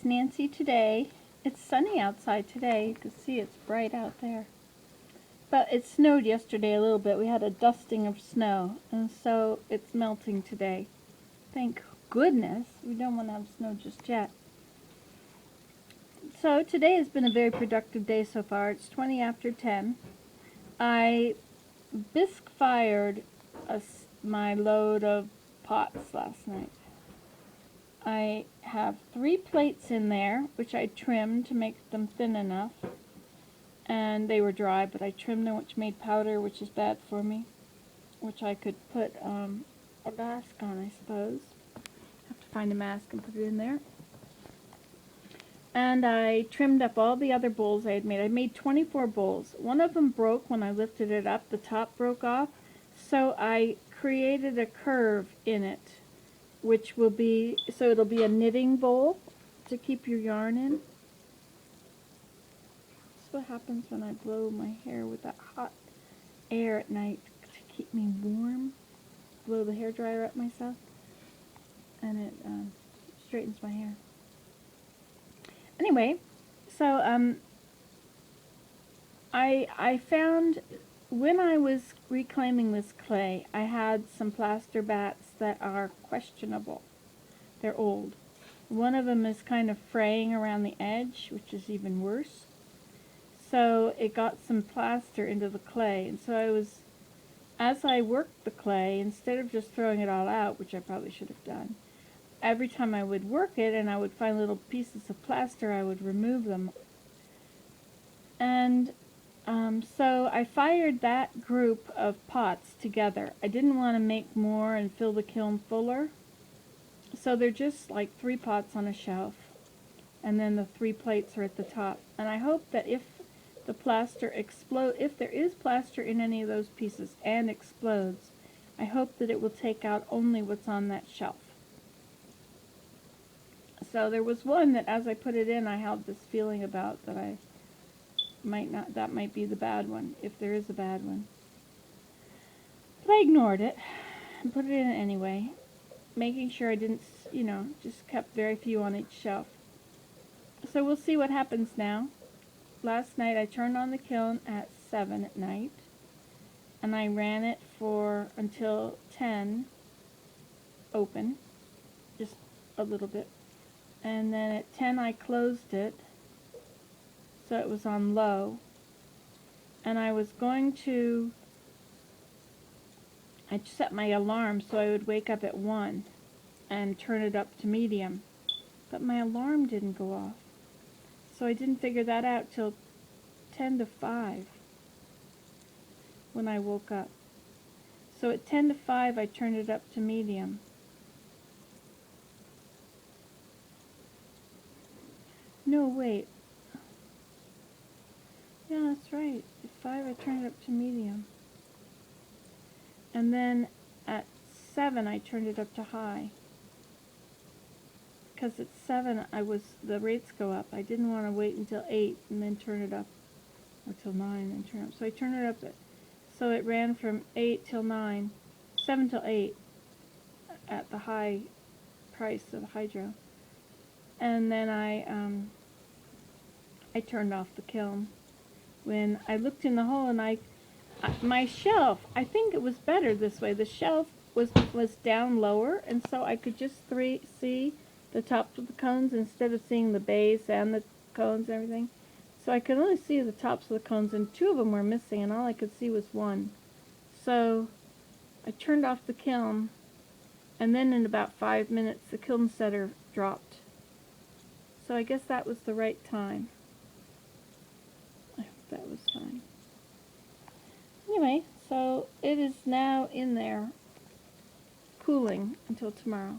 Nancy today. It's sunny outside today. You can see it's bright out there. But it snowed yesterday a little bit. We had a dusting of snow, and so it's melting today. Thank goodness. We don't want to have snow just yet. So today has been a very productive day so far. It's 20 after 10. I bisque fired my load of pots last night. I have 3 plates in there, which I trimmed to make them thin enough. And they were dry, but I trimmed them, which made powder, which is bad for me. Which I could put a mask on, I suppose. Have to find a mask and put it in there. And I trimmed up all the other bowls I had made. I made 24 bowls. One of them broke when I lifted it up. The top broke off. So I created a curve in it, which will be, so it'll be a knitting bowl to keep your yarn in. That's what happens when I blow my hair with that hot air at night to keep me warm. Blow the hair dryer up myself, and it straightens my hair. Anyway, so I found when I was reclaiming this clay, I had some plaster bats that are questionable. They're old. One of them is kind of fraying around the edge, which is even worse. So it got some plaster into the clay, and so as I worked the clay, instead of just throwing it all out, which I probably should have done, every time I would work it and I would find little pieces of plaster, I would remove them. And so I fired that group of pots together. I didn't want to make more and fill the kiln fuller. So they're just like 3 pots on a shelf. And then the 3 plates are at the top. And I hope that if the plaster if there is plaster in any of those pieces and explodes, I hope that it will take out only what's on that shelf. So there was one that as I put it in, I had this feeling about that that might be the bad one, if there is a bad one. But I ignored it and put it in anyway, making sure I didn't, just kept very few on each shelf. So we'll see what happens now. Last night I turned on the kiln at 7 at night, and I ran it until 10 open, just a little bit. And then at 10 I closed it, so it was on low. And I set my alarm so I would wake up at 1 and turn it up to medium. But my alarm didn't go off. So I didn't figure that out till 10 to 5 when I woke up. So at 10 to 5 I turned it up to medium. No, wait. Yeah, that's right. At 5 I turned it up to medium. And then at 7 I turned it up to high. Because at 7 the rates go up. I didn't want to wait until 8 and then turn it up, or till 9 and turn it up. So I turned it up so it ran from 8 till 9, 7 till 8 at the high price of hydro. And then I turned off the kiln. When I looked in the hole and my shelf, I think it was better this way. The shelf was down lower, and so I could just see the tops of the cones instead of seeing the base and the cones and everything. So I could only see the tops of the cones, and 2 of them were missing, and all I could see was 1. So I turned off the kiln, and then in about 5 minutes the kiln setter dropped. So I guess that was the right time. I hope that was fine. Anyway, so it is now in there cooling until tomorrow.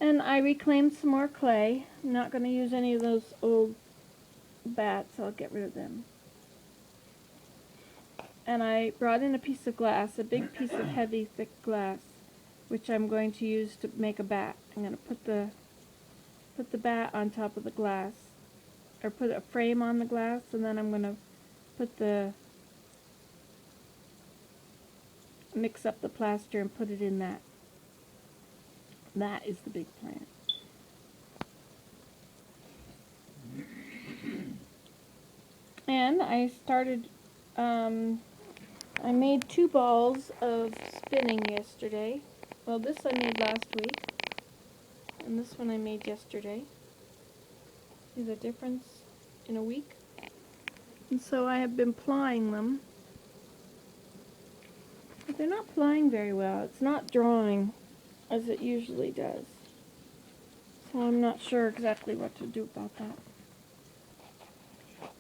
And I reclaimed some more clay. I'm not going to use any of those old bats. I'll get rid of them. And I brought in a piece of glass, a big piece of heavy, thick glass, which I'm going to use to make a bat. I'm going to put the bat on top of the glass, or put a frame on the glass, and then I'm going to mix up the plaster and put it in that. That is the big plan. And I started, I made 2 balls of spinning yesterday. Well, this I made last week, and this one I made yesterday. See the difference in a week? And so I have been plying them. But they're not plying very well. It's not drawing as it usually does. So I'm not sure exactly what to do about that.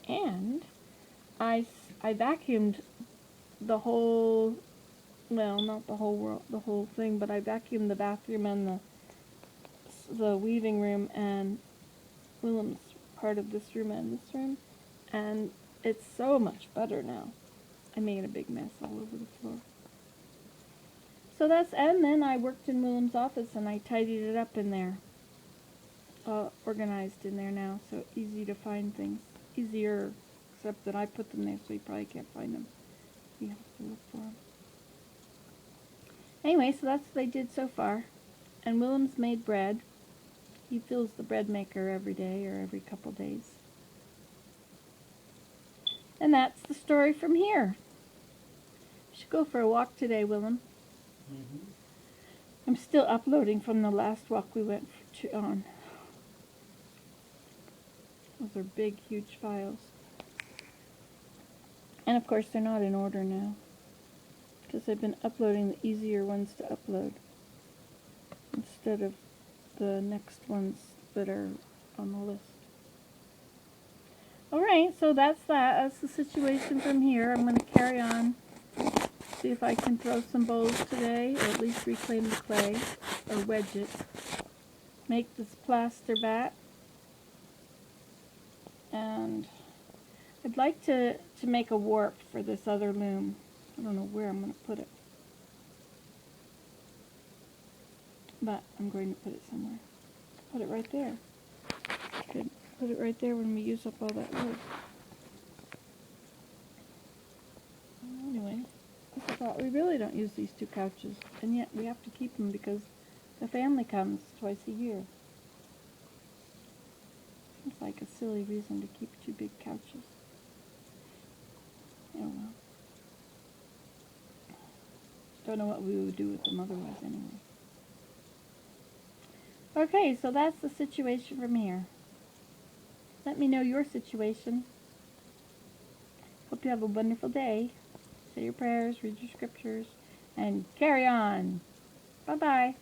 And I vacuumed the whole, well, not the whole world, the whole thing, but I vacuumed the bathroom and the weaving room and Willem's part of this room and this room, and it's so much better now. I made a big mess all over the floor. So and then I worked in Willem's office and I tidied it up in there. Organized in there now, so easy to find things. Easier, except that I put them there so you probably can't find them. You have to look for them. Anyway, so that's what I did so far. And Willem's made bread. He fills the bread maker every day or every couple days. And that's the story from here. We should go for a walk today, Willem. Mm-hmm. I'm still uploading from the last walk we went on. Those are big, huge files. And of course they're not in order now, because I've been uploading the easier ones to upload instead of the next ones that are on the list. Alright, so that's that. That's the situation from here. I'm going to carry on, see if I can throw some bowls today, or at least reclaim the clay, or wedge it. Make this plaster bat. And I'd like to make a warp for this other loom. I don't know where I'm going to put it, but I'm going to put it somewhere. Put it right there. Good. Put it right there when we use up all that wood. Anyway, I thought we really don't use these 2 couches, and yet we have to keep them because the family comes twice a year. Seems like a silly reason to keep 2 big couches. Oh well. Don't know what we would do with them otherwise anyway. Okay, so that's the situation from here. Let me know your situation. Hope you have a wonderful day. Say your prayers, read your scriptures, and carry on. Bye-bye.